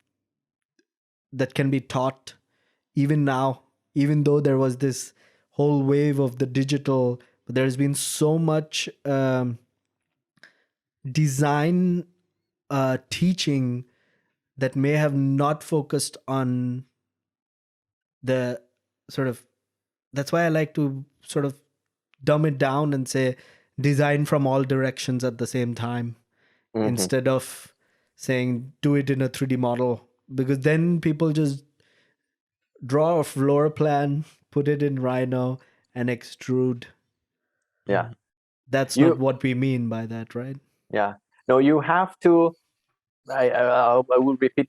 that can be taught even now, even though there was this whole wave of the digital, but there's been so much design teaching that may have not focused on the sort of, that's why I like to sort of dumb it down and say design from all directions at the same time, instead of saying do it in a 3D model, because then people just draw a floor plan, put it in Rhino, and extrude. Yeah. That's not what we mean by that, right? Yeah. No, you have to. I will repeat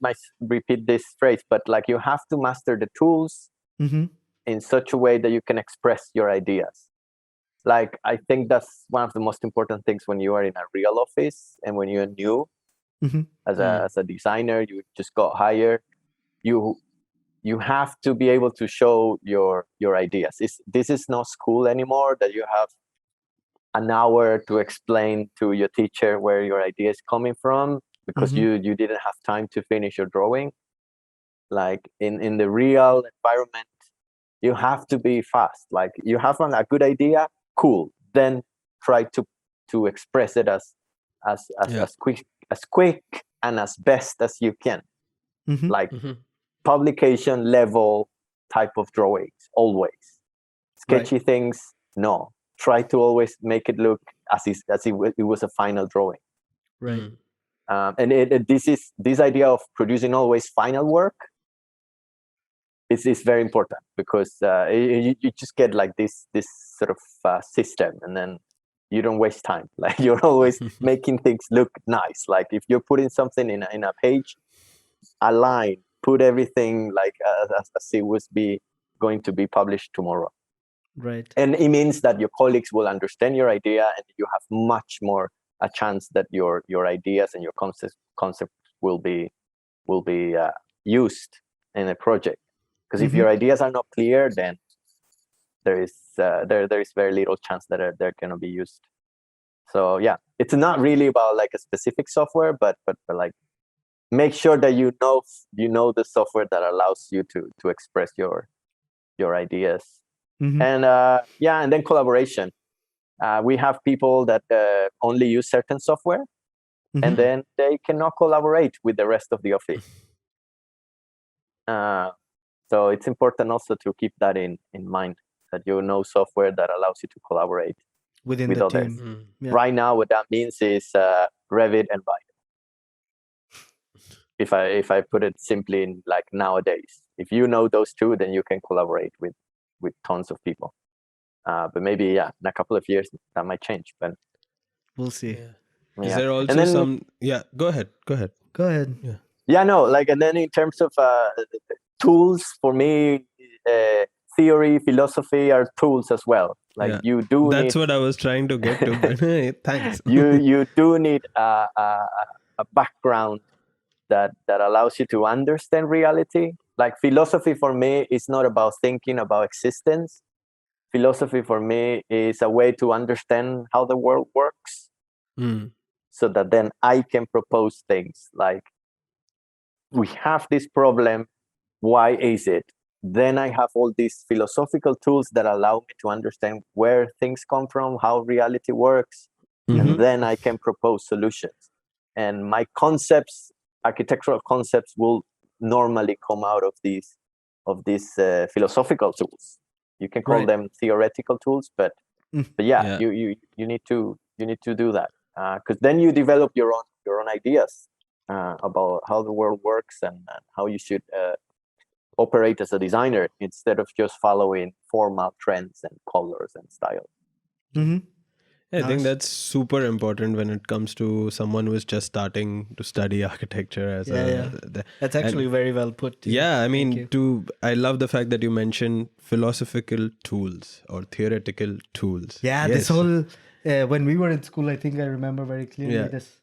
this phrase, but like you have to master the tools in such a way that you can express your ideas. Like I think that's one of the most important things when you are in a real office and when you're new as a designer, you just got hired. You have to be able to show your ideas. This is not school anymore that you have an hour to explain to your teacher where your idea is coming from because you didn't have time to finish your drawing. Like in the real environment, you have to be fast. Like you have a good idea, cool. Then try to express it as quick and as best as you can. Like publication level type of drawings, always. Sketchy things, no. Try to always make it look as it was a final drawing. Right. And this idea of producing always final work is very important because you just get like this sort of system, and then you don't waste time. Like you're always making things look nice. Like if you're putting something in a page, align, put everything like as it was going to be published tomorrow. Right. And it means that your colleagues will understand your idea, and you have much more a chance that your ideas and your concept will be used in a project. Because if your ideas are not clear, then there is very little chance that they're going to be used. So yeah, it's not really about like a specific software, but like make sure that you know the software that allows you to express your ideas. And and then collaboration. We have people that only use certain software, and then they cannot collaborate with the rest of the office. So it's important also to keep that in mind, that you know software that allows you to collaborate with the others. team. Yeah. Right now, what that means is Revit and Rhino. If I put it simply in like nowadays, if you know those two, then you can collaborate with tons of people. But maybe in a couple of years that might change. But we'll see. Yeah. Is there also some? Yeah, go ahead. Yeah, no, like, and then in terms of tools, for me, theory, philosophy are tools as well. Like you do. That's what I was trying to get to. Thanks. You do need a background that allows you to understand reality. Like philosophy for me is not about thinking about existence. Philosophy for me is a way to understand how the world works, so that then I can propose things like, we have this problem, why is it? Then I have all these philosophical tools that allow me to understand where things come from, how reality works, and then I can propose solutions. And my concepts, architectural concepts, will normally come out of these philosophical tools. You can call them theoretical tools, but yeah, you need to do that, because then you develop your own ideas about how the world works and how you should operate as a designer, instead of just following formal trends and colors and styles. I think that's super important when it comes to someone who is just starting to study architecture. That's actually very well put. Yeah, I mean, I love the fact that you mentioned philosophical tools or theoretical tools. Yeah, this whole when we were in school, I think I remember very clearly this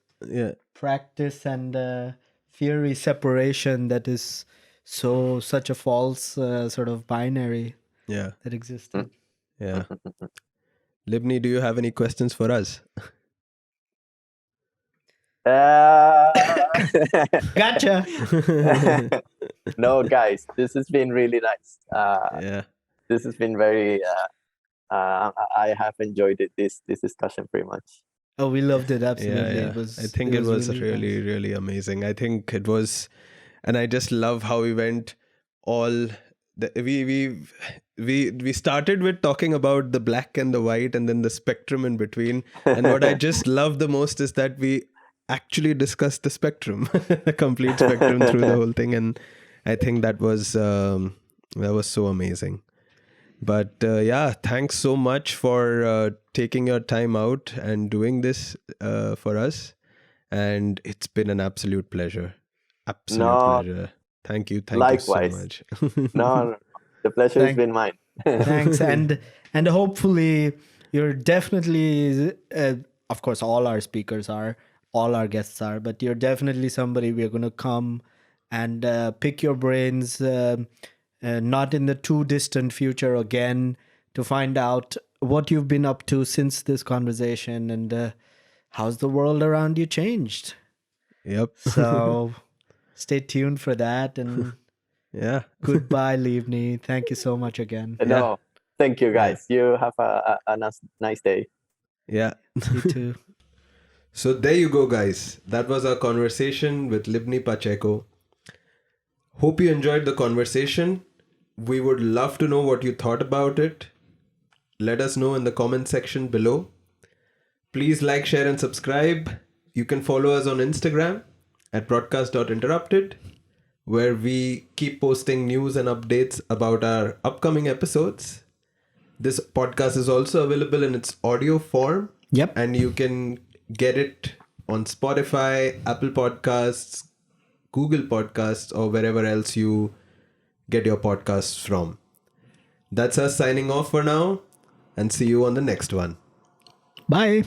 practice and theory separation that is such a false sort of binary that existed. Yeah. Libny, do you have any questions for us? Gotcha. No, guys, this has been really nice. This has been very. I have enjoyed this discussion pretty much. Oh, we loved it. Absolutely. Yeah. I think it was really, really amazing. I think it was, and I just love how we went all. We started with talking about the black and the white and then the spectrum in between. And what I just love the most is that we actually discussed the spectrum, the complete spectrum through the whole thing. And I think that was so amazing. But yeah, thanks so much for taking your time out and doing this for us. And it's been an absolute pleasure. Absolute pleasure. Thank you. Thank likewise. you so much. No, the pleasure has been mine. Thanks. And hopefully you're definitely, of course, all our speakers are, all our guests are, but you're definitely somebody we're going to come and pick your brains, not in the too distant future again, to find out what you've been up to since this conversation and how's the world around you changed. Yep. So stay tuned for that. And yeah. goodbye, Libny. Thank you so much again. No, thank you guys. You have a nice day. Yeah. You too. So there you go, guys. That was our conversation with Libny Pacheco. Hope you enjoyed the conversation. We would love to know what you thought about it. Let us know in the comment section below. Please like, share, and subscribe. You can follow us on Instagram at broadcast.interrupted, where we keep posting news and updates about our upcoming episodes. This podcast is also available in its audio form. Yep. And you can get it on Spotify, Apple Podcasts, Google Podcasts, or wherever else you get your podcasts from. That's us signing off for now, and see you on the next one. Bye.